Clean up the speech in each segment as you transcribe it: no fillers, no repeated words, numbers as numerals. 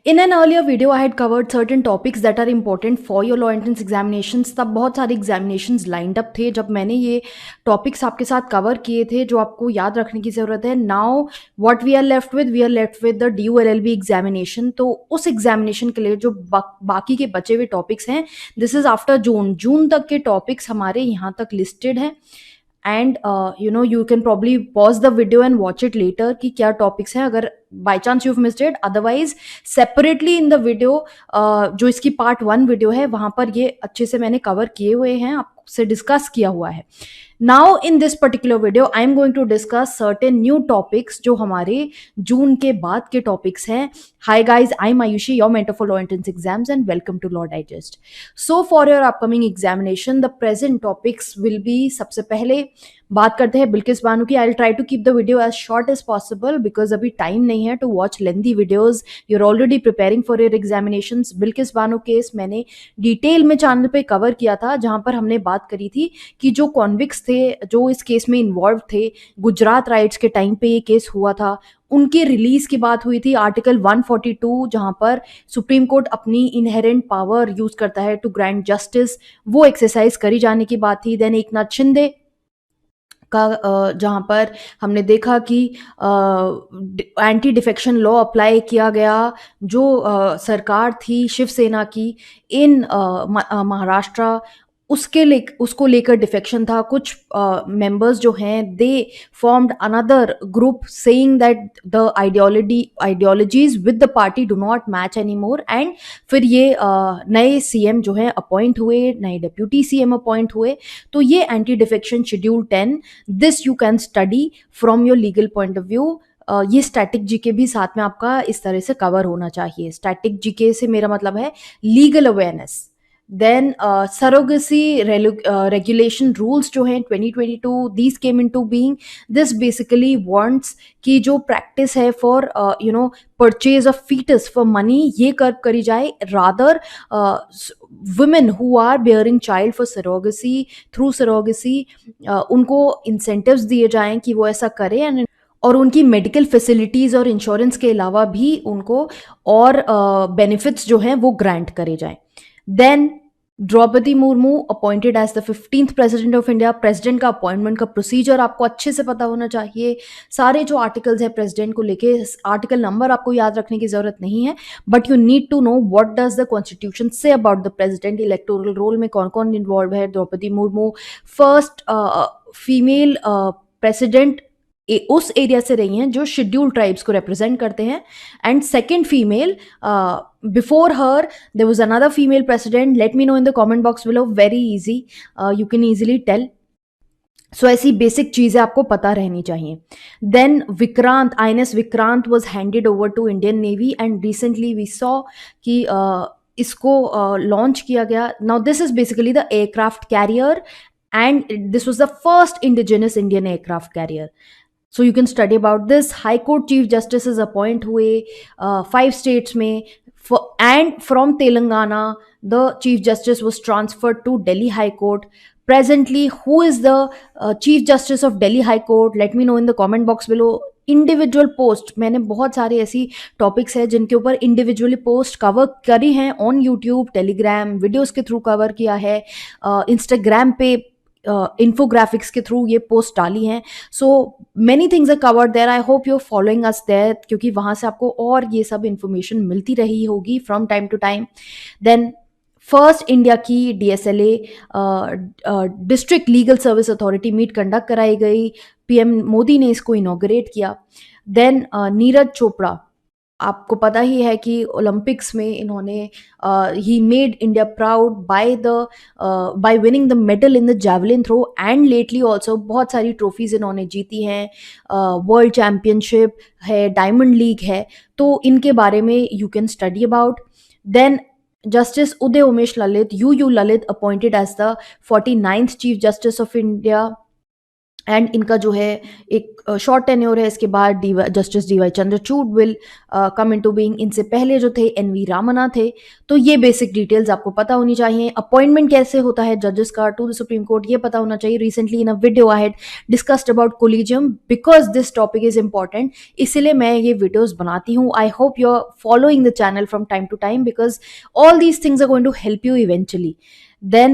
In an earlier video, I had covered certain topics that are important for your law entrance examinations. तब बहुत सारे examinations lined up थे जब मैंने ये topics आपके साथ cover किए थे जो आपको याद रखने की ज़रूरत है. Now what we are left with the DULLB examination. तो उस examination के लिए जो बाकी के बचे हुए topics हैं, this is after जून तक के topics हमारे यहाँ तक listed हैं. And you can probably pause the video and watch it later कि क्या टॉपिक्स हैं अगर by chance you've missed it. Otherwise separately in the video जो इसकी पार्ट 1 वीडियो है वहां पर ये अच्छे से मैंने कवर किए हुए हैं, आपसे डिस्कस किया हुआ है. Now in this particular video I am going to discuss certain new topics जो हमारे जून के बाद के टॉपिक्स हैं. Hi guys, I am Aayushi, your mentor for law entrance exams and welcome to law digest. So for your upcoming examination the present topics will be, सबसे पहले बात करते हैं बिल्किस बानो की. I will try to keep the video as short as possible because अभी time नहीं है to watch lengthy videos. You are already preparing for your examinations. Bilkis Bano case मैंने डिटेल में चैनल पे कवर किया था जहां पर हमने बात करी थी कि जो कॉन्विक्स थे जो इस केस में इन्वॉल्व थे, गुजरात राइट्स के टाइम पे ये केस हुआ था, उनके रिलीज की बात हुई थी. आर्टिकल 142 जहां पर सुप्रीम कोर्ट अपनी इनहेरेंट पावर यूज करता है टू ग्रांट जस्टिस, वो एक्सरसाइज करी जाने की बात थी. देन एकनाथ शिंदे का जहाँ पर हमने देखा कि एंटी डिफेक्शन लॉ अप्लाई किया गया जो सरकार थी शिवसेना की इन महाराष्ट्र, उसको लेकर डिफेक्शन था. कुछ मेंबर्स जो हैं दे formed another group saying that the ideologies with the party do not match any more. And फिर ये नए सीएम जो हैं अपॉइंट हुए, नए डेप्यूटी सीएम अपॉइंट हुए. तो ये anti defection schedule 10, this you can study from your legal point of view. ये स्टैटिक जीके भी साथ में आपका इस तरह से कवर होना चाहिए. स्टैटिक जीके से मेरा मतलब है legal awareness. Then surrogacy regulation rules जो हैं 2022 these came into being. This basically wants कि जो प्रैक्टिस है for purchase of foetus for money ये करी जाए. Rather women who are bearing child for surrogacy, through surrogacy उनको इंसेंटिव्स दिए जाएं कि वो ऐसा करें. एंड और उनकी मेडिकल फैसिलिटीज़ और इंश्योरेंस के अलावा भी उनको और बेनिफिट्स जो हैं वो ग्रांट करे जाएं. Then Draupadi Murmu appointed as the 15th president of India. President का अपॉइंटमेंट का प्रोसीजर आपको अच्छे से पता होना चाहिए. सारे जो आर्टिकल्स हैं प्रेसिडेंट को लेके, आर्टिकल नंबर आपको याद रखने की जरूरत नहीं है, but you need to know what does the constitution say about the president. Electoral roll में कौन कौन इन्वॉल्व है. Draupadi Murmu first female president उस एरिया से रही हैं जो शेड्यूल ट्राइब्स को रिप्रेजेंट करते हैं. And second female, before her there was another female president. Let me know in the comment box below, very easy, you can easily tell. So ऐसी basic चीजें आपको पता रहनी चाहिए. Then Vikrant, INS Vikrant was handed over to Indian navy and recently we saw कि इसको launch किया गया. Now this is basically the aircraft carrier and this was the first indigenous Indian aircraft carrier. So you can study about this. High Court Chief Justices appoint हुए 5 states में, and from Telangana the Chief Justice was transferred to Delhi High Court. Presently, who is the Chief Justice of Delhi High Court? Let me know in the comment box below. Individual post, मैंने बहुत सारे ऐसी topics हैं जिनके ऊपर individually post cover करी हैं on YouTube, Telegram videos के थ्रू कवर किया है, इंस्टाग्राम पे इन्फोग्राफिक्स के थ्रू ये पोस्ट डाली हैं. So many things are covered there. I hope you are following us there क्योंकि वहाँ से आपको और ये सब इन्फॉर्मेशन मिलती रही होगी from time to time. Then first India की DSLA district legal service authority meet conduct कराई गई. PM मोदी ने इसको इनॉग्रेट किया. देन नीरज चोपड़ा, आपको पता ही है कि ओलंपिक्स में इन्होंने ही made India proud by winning the medal in the javelin throw and lately also बहुत सारी ट्रॉफीज इन्होंने जीती हैं. वर्ल्ड चैम्पियनशिप है, डायमंड लीग है, तो इनके बारे में you can study about. Then justice Uday Umesh Lalit, UU Lalit appointed as the 49th chief justice of India. And इनका जो है एक शॉर्ट टेन्योर है। इसके बाद justice D Y Chandrachud will come into being. इनसे पहले जो थे एन वी रामना थे। तो ये बेसिक डिटेल्स आपको पता होनी चाहिए। अपॉइंटमेंट कैसे होता है जजेस का टू द सुप्रीम कोर्ट, ये पता होना चाहिए। Recently in a video I had discussed about collegium because this topic is important, इसलिए मैं ये वीडियोस बनाती हूँ। I hope you are following the channel from time to time because all these things are going to help you eventually. Then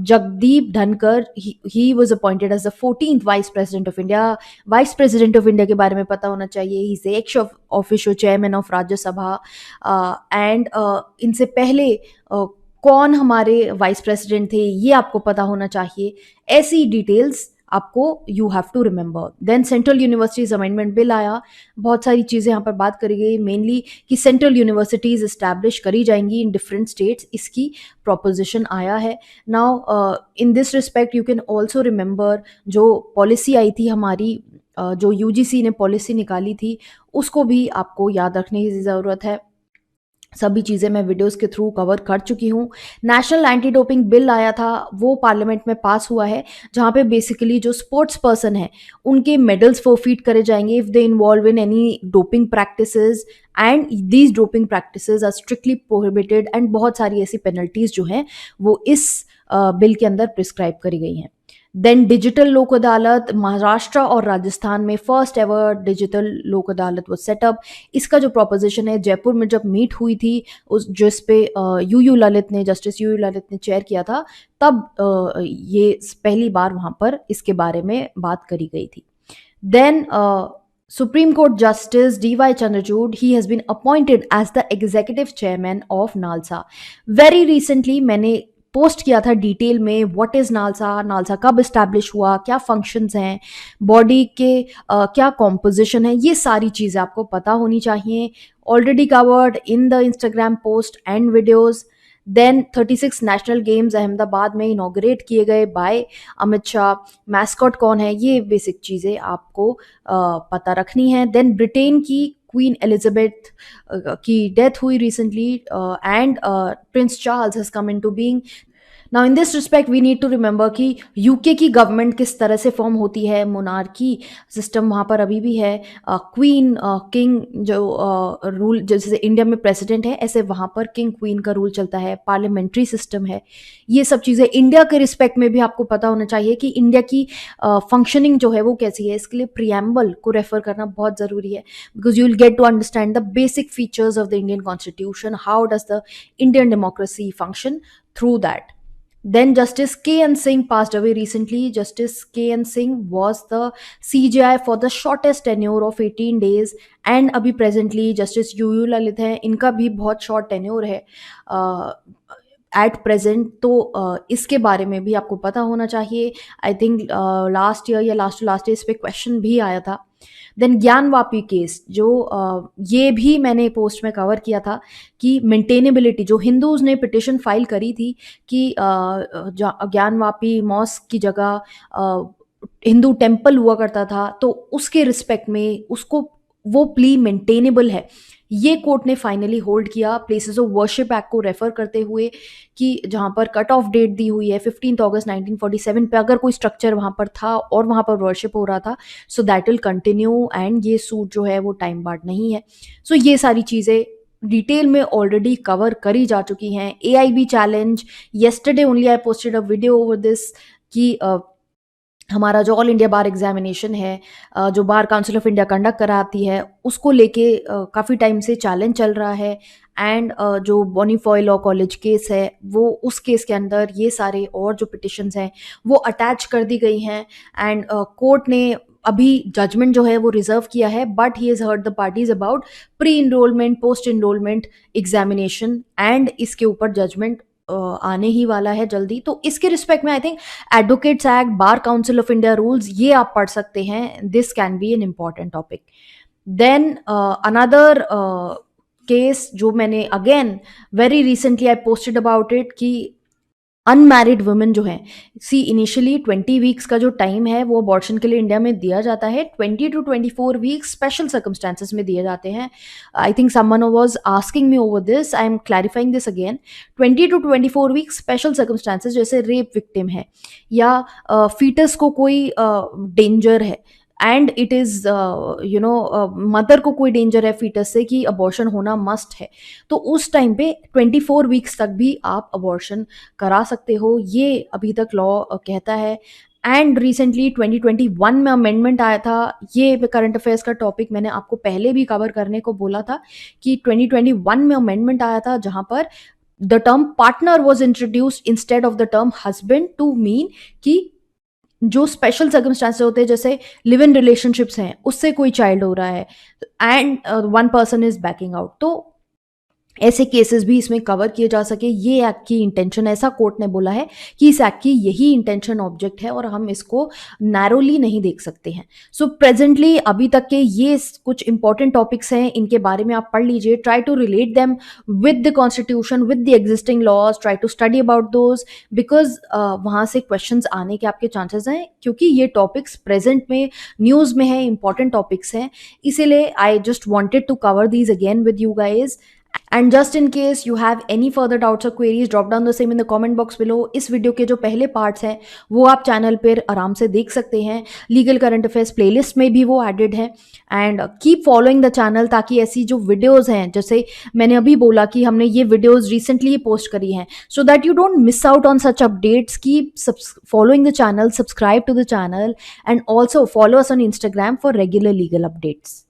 Jagdeep Dhankar, he was appointed as the 14th Vice President of India. Vice President of India के बारे में पता होना चाहिए। He's the ex officio chairman of Rajya Sabha and इनसे पहले कौन हमारे वाइस प्रेसिडेंट थे ये आपको पता होना चाहिए। ऐसी डिटेल्स आपको you have to remember. Then central universities amendment bill आया। बहुत सारी चीज़ें यहाँ पर बात करी गई, मेनली कि सेंट्रल यूनिवर्सिटीज इस्टेब्लिश करी जाएंगी इन डिफरेंट स्टेट्स, इसकी प्रोपोजिशन आया है। Now in this respect you can also remember जो पॉलिसी आई थी हमारी, जो यूजीसी ने पॉलिसी निकाली थी, उसको भी आपको याद रखने की ज़रूरत है। सभी चीज़ें मैं वीडियोस के थ्रू कवर कर चुकी हूँ। नेशनल एंटी डोपिंग बिल आया था, वो पार्लियामेंट में पास हुआ है, जहाँ पे बेसिकली जो स्पोर्ट्स पर्सन है उनके मेडल्स फोरफीट करे जाएंगे if they involve in any doping practices and these doping practices are strictly prohibited. And बहुत सारी ऐसी पेनल्टीज जो हैं वो इस बिल के अंदर प्रिस्क्राइब करी गई हैं। देन डिजिटल लोक अदालत, महाराष्ट्र और राजस्थान में फर्स्ट एवर डिजिटल लोक अदालत वो सेटअप। इसका जो प्रोपोजिशन है जयपुर में जब मीट हुई थी, उस जिस पे यू ललित ने, जस्टिस यू ललित ने चेयर किया था, तब ये पहली बार वहाँ पर इसके बारे में बात करी गई थी। Then Supreme Court Justice D.Y. Chandrachud, he has been appointed as the executive chairman of NALSA. Very recently मैंने पोस्ट किया था डिटेल में व्हाट इज नालसा, नालसा कब इस्टेब्लिश हुआ, क्या फंक्शंस हैं, बॉडी के क्या कॉम्पोजिशन है, ये सारी चीज़ें आपको पता होनी चाहिए। Already covered in the Instagram post and videos. Then 36 national games Ahmedabad में इनॉग्रेट किए गए बाय अमित शाह। मैस्कॉट कौन है, ये बेसिक चीज़ें आपको पता रखनी है। देन ब्रिटेन की क्वीन एलिजाबेथ की डेथ हुई recently and prince Charles has come into being. Now in this respect we need to remember कि यूके की गवर्नमेंट किस तरह से फॉर्म होती है, मोनार्की सिस्टम वहाँ पर अभी भी है। क्वीन किंग जो रूल, जैसे इंडिया में प्रेसिडेंट है ऐसे वहाँ पर किंग क्वीन का रूल चलता है, पार्लियामेंट्री सिस्टम है। ये सब चीज़ें इंडिया के रिस्पेक्ट में भी आपको पता होना चाहिए कि इंडिया की फंक्शनिंग जो है वो कैसी है। इसके लिए प्रियम्बल को रेफर करना बहुत ज़रूरी है because you will get to understand the basic features of the Indian constitution, how does the Indian democracy function through that. Then Justice K.N. Singh passed away recently. Justice K.N. Singh was the CJI for the shortest tenure of 18 days and अभी presently Justice you Lalit हैं, इनका भी बहुत short tenure है at present. तो इसके बारे में भी आपको पता होना चाहिए। आई थिंक लास्ट ईयर या लास्ट टू लास्ट ईयर इस पर क्वेश्चन भी आया था। देन ज्ञानवापी केस, जो ये भी मैंने पोस्ट में कवर किया था कि मेंटेनेबिलिटी, जो हिंदूज ने पिटिशन फाइल करी थी कि ज्ञानवापी मॉस्क की जगह हिंदू टेम्पल हुआ करता था, तो उसके रिस्पेक्ट में उसको वो प्ली मेंटेनेबल है, ये कोर्ट ने फाइनली होल्ड किया प्लेसेस ऑफ वर्शिप एक्ट को रेफर करते हुए कि जहाँ पर कट ऑफ डेट दी हुई है 15 अगस्त 1947 पे, अगर कोई स्ट्रक्चर वहाँ पर था और वहाँ पर वर्शिप हो रहा था so that will continue and ये सूट जो है वो टाइम बार्ड नहीं है। सो ये सारी चीज़ें डिटेल में ऑलरेडी कवर करी जा चुकी हैं। AIB challenge, yesterday only I posted a video over this कि हमारा जो ऑल इंडिया बार एग्जामिनेशन है, जो बार काउंसिल ऑफ इंडिया कंडक्ट कराती है, उसको लेके काफ़ी टाइम से चैलेंज चल रहा है। एंड जो बोनीफॉय लॉ कॉलेज केस है, वो उस केस के अंदर ये सारे और जो पिटिशंस हैं वो अटैच कर दी गई हैं। एंड कोर्ट ने अभी जजमेंट जो है वो रिजर्व किया है, but he has heard the parties about pre enrolment, post enrolment examination and इसके ऊपर जजमेंट आने ही वाला है जल्दी। तो इसके रिस्पेक्ट में I think advocates act, bar council of India rules, ये आप पढ़ सकते हैं। This can be an important topic. Then another case जो मैंने again very recently I posted about it कि अनमैरिड वुमेन जो हैं, सी इनिशियली 20 वीक्स का जो टाइम है वो अबॉर्शन के लिए इंडिया में दिया जाता है, 20 to 24 वीक्स स्पेशल सर्कमस्टांसेस में दिए जाते हैं. I think someone was asking me over this, I am clarifying this again. 20 to 24 weeks special circumstances, जैसे रेप विक्टिम है या फीटस को कोई डेंजर है एंड इट इज़ मदर को कोई डेंजर है फीटस से कि अबॉर्शन होना मस्ट है, तो उस टाइम पे 24 वीक्स तक भी आप अबॉर्शन करा सकते हो, ये अभी तक लॉ कहता है. एंड रिसेंटली 2021 में अमेंडमेंट आया था. ये करंट अफेयर्स का टॉपिक मैंने आपको पहले भी कवर करने को बोला था कि 2021 में अमेंडमेंट आया था जहां पर the term partner was introduced instead of the term husband to mean कि जो स्पेशल सर्कमस्टांसेस होते हैं जैसे लिव इन रिलेशनशिप्स हैं उससे कोई चाइल्ड हो रहा है and one person is banking out, तो ऐसे केसेस भी इसमें कवर किए जा सके. ये एक्ट की इंटेंशन, ऐसा कोर्ट ने बोला है कि इस एक्ट की यही इंटेंशन ऑब्जेक्ट है और हम इसको नैरोली नहीं देख सकते हैं. सो प्रेजेंटली अभी तक के ये कुछ इंपॉर्टेंट टॉपिक्स हैं, इनके बारे में आप पढ़ लीजिए. Try to relate them with the constitution, with the existing laws, try to study about those, because वहाँ से क्वेश्चंस आने के आपके चांसेस हैं क्योंकि ये टॉपिक्स प्रेजेंट में न्यूज़ में है, इंपॉर्टेंट टॉपिक्स हैं. इसीलिए I just wanted to cover these again with you guys. And just in case you have any further doubts or queries, drop down the same in the comment box below. इस video के जो पहले parts हैं वो आप channel पर आराम से देख सकते हैं. लीगल करंट अफेयर्स प्लेलिस्ट में भी वो एडेड है. And keep following the channel ताकि ऐसी जो वीडियोस हैं, जैसे मैंने अभी बोला कि हमने ये वीडियोस रिसेंटली पोस्ट करी हैं, so that you don't miss out on such updates. Keep following the channel, subscribe to the channel, and also follow us on Instagram for regular legal updates.